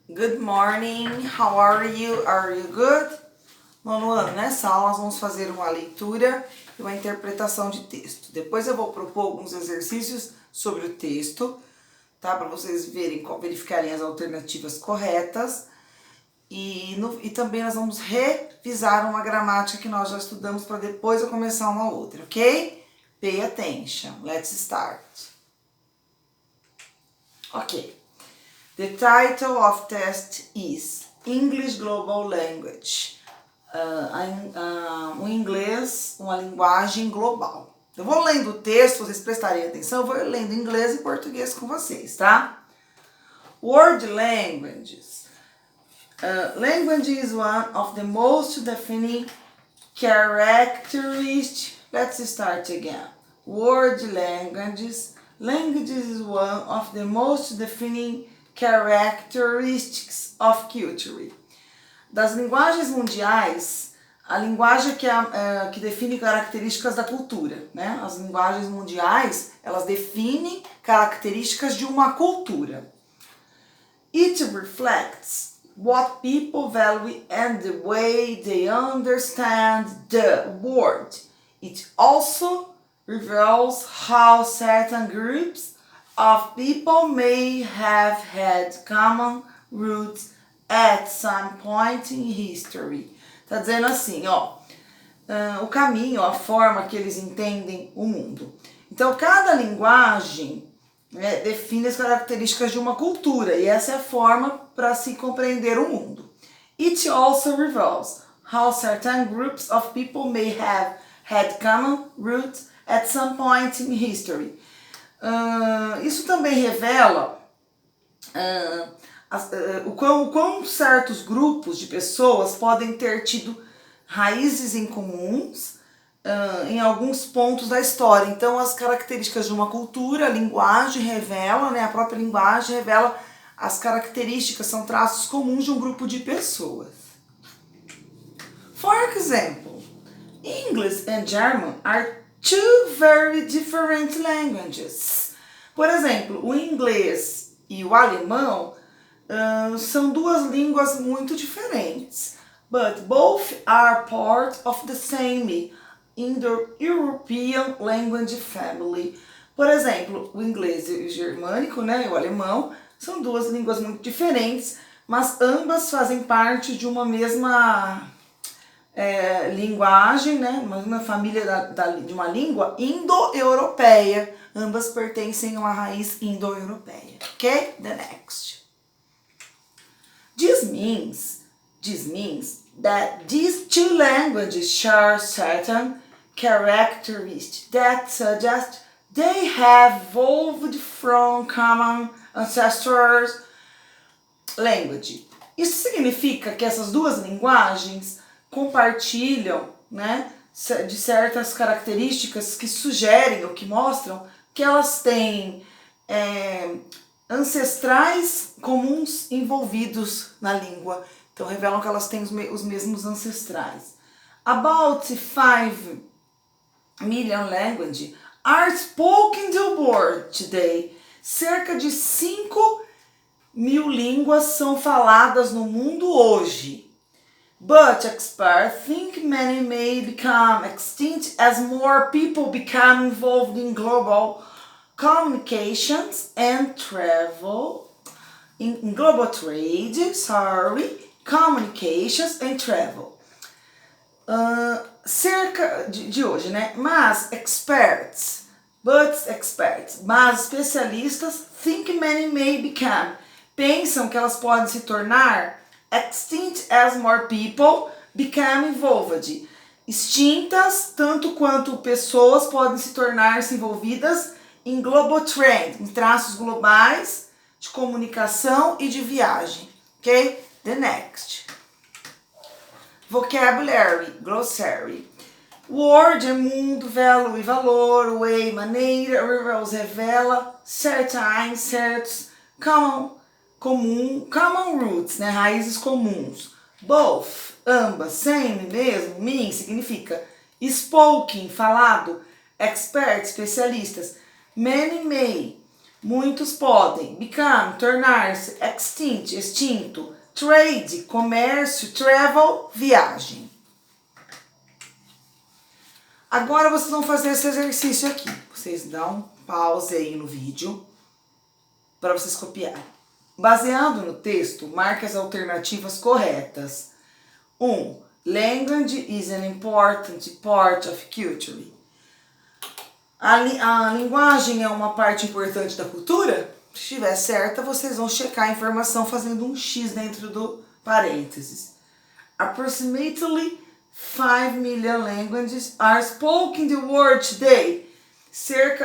Good morning, how are you? Are you good? Nono ano, nessa aula nós vamos fazer uma leitura e uma interpretação de texto. Depois eu vou propor alguns exercícios sobre o texto, tá? Para vocês verem, verificarem as alternativas corretas. E também nós vamos revisar uma gramática que nós já estudamos para depois eu começar uma outra, ok? Pay attention. Let's start. Ok. The title of test is English Global Language. O inglês, uma linguagem global. Eu vou lendo o texto, vocês prestarem atenção, eu vou lendo inglês e português com vocês, tá? Word languages. Language is one of the most defining characteristics. Let's start again. Word languages. Language is one of the most defining characteristics of culture. Das linguagens mundiais, a linguagem que define características da cultura, né? As linguagens mundiais, elas definem características de uma cultura. It reflects what people value and the way they understand the world. It also reveals how certain groups of people may have had common roots at some point in history. Tá dizendo assim, ó, o caminho, a forma que eles entendem o mundo. Então, cada linguagem, né, define as características de uma cultura e essa é a forma para se compreender o mundo. It also reveals how certain groups of people may have had common roots at some point in history. Isso também revela o quão certos grupos de pessoas podem ter tido raízes em comuns em alguns pontos da história. Então, as características de uma cultura, a linguagem revela, né, a própria linguagem revela as características, são traços comuns de um grupo de pessoas. For example, English and German are two very different languages. Por exemplo, o inglês e o alemão são duas línguas muito diferentes, but both are part of the same Indo-European language family. Por exemplo, o inglês e o germânico, né, e o alemão, são duas línguas muito diferentes, mas ambas fazem parte de uma mesma linguagem, né, uma família de uma língua indo-europeia. Ambas pertencem a uma raiz indo-europeia. Ok? The next. This means that these two languages share certain characteristics that suggest they have evolved from common ancestors language. Isso significa que essas duas linguagens compartilham, né, de certas características que sugerem ou que mostram que elas têm ancestrais comuns envolvidos na língua. Então, revelam que elas têm os mesmos ancestrais. About 5 million languages are spoken in the world today. Cerca de 5 mil línguas são faladas no mundo hoje. But experts think many may become extinct as more people become involved in global communications and travel. In global trade, communications and travel. Cerca de hoje, né? Mas especialistas think many may become. Pensam que elas podem se tornar extinct as more people become involved. Extintas tanto quanto pessoas podem se tornar-se envolvidas em global trade, em traços globais de comunicação e de viagem. Ok? The next. Vocabulary, glossary. Word é mundo, value, valor, way, maneira, reveals, revela, certain, certos, comum, common roots, né, raízes comuns. Both, ambas, same, mesmo, mean, significa spoken, falado, expert, especialistas. Many may, Muitos podem. Become, tornar-se. Extinct, extinto. Trade, comércio. Travel, viagem. Agora vocês vão fazer esse exercício aqui. Vocês dão pause aí no vídeo para vocês copiarem. Baseado no texto, marque as alternativas corretas. 1. Language is an important part of culture. A linguagem é uma parte importante da cultura? Se estiver certa, vocês vão checar a informação fazendo um X dentro do parênteses. Approximately 5 million languages are spoken in the world today.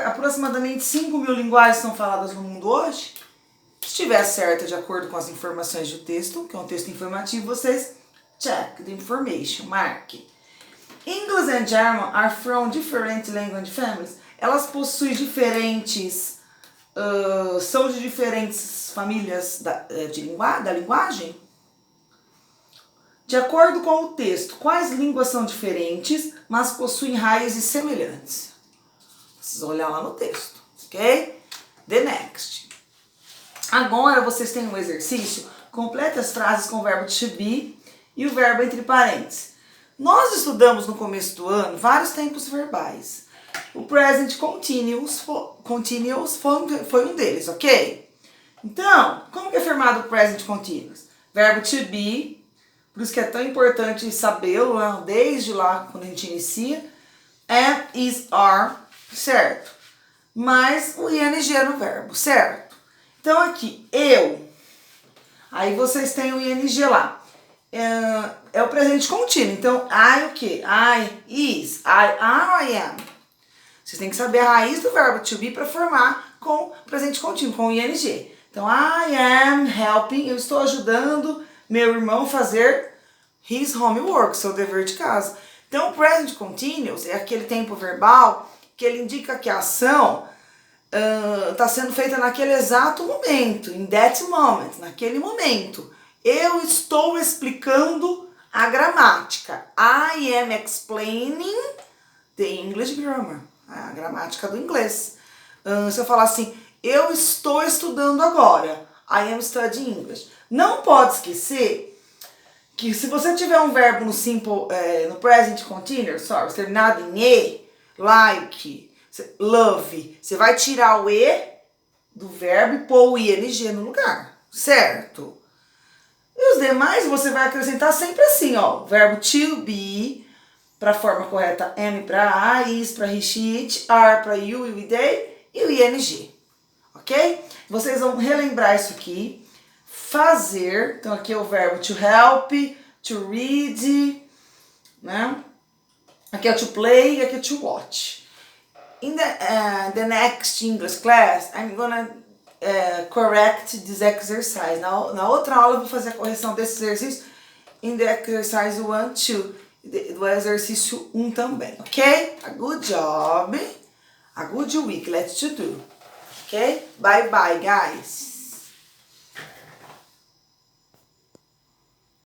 Aproximadamente 5 mil linguagens são faladas no mundo hoje. Se estiver certa de acordo com as informações do texto, que é um texto informativo, vocês check the information, marque. English and German are from different language families. Elas possuem diferentes, são de diferentes famílias da linguagem? De acordo com o texto, quais línguas são diferentes, mas possuem raízes semelhantes? Vocês vão olhar lá no texto, ok? The next. Agora vocês têm um exercício, complete as frases com o verbo to be e o verbo entre parênteses. Nós estudamos no começo do ano vários tempos verbais. O present continuous foi um deles, ok? Então, como que é formado o present continuous? Verbo to be, por isso que é tão importante sabê-lo, né? Desde lá, quando a gente inicia. Am, is, are, certo? Mas o ing é no verbo, certo? Então aqui, eu. Aí vocês têm o ing lá. É o presente contínuo. Então, I o quê? I, is, I are, I am. Vocês têm que saber a raiz do verbo to be para formar com presente contínuo, com o ing. Então, I am helping, eu estou ajudando meu irmão a fazer his homework, seu dever de casa. Então, o present continuous é aquele tempo verbal que ele indica que a ação está sendo feita naquele exato momento, in that moment, naquele momento. Eu estou explicando a gramática. I am explaining the English grammar. A gramática do inglês. Se eu falar assim, eu estou estudando agora. I am studying English. Não pode esquecer que se você tiver um verbo no simple, no present continuous, terminado em e, like, love, você vai tirar o e do verbo e pôr o ing no lugar, certo? E os demais você vai acrescentar sempre assim, ó, verbo to be, para a forma correta, am para I, is para he, she, it, are para you, you e they, e o ing, ok? Vocês vão relembrar isso aqui, fazer, então aqui é o verbo to help, to read, né? Aqui é to play e aqui é to watch. In the next English class, I'm gonna correct this exercise. Na outra aula eu vou fazer a correção desse exercício in the exercise 1, 2. Do exercício 1 também, ok? A good job, a good week, let's do, ok? Bye bye, guys!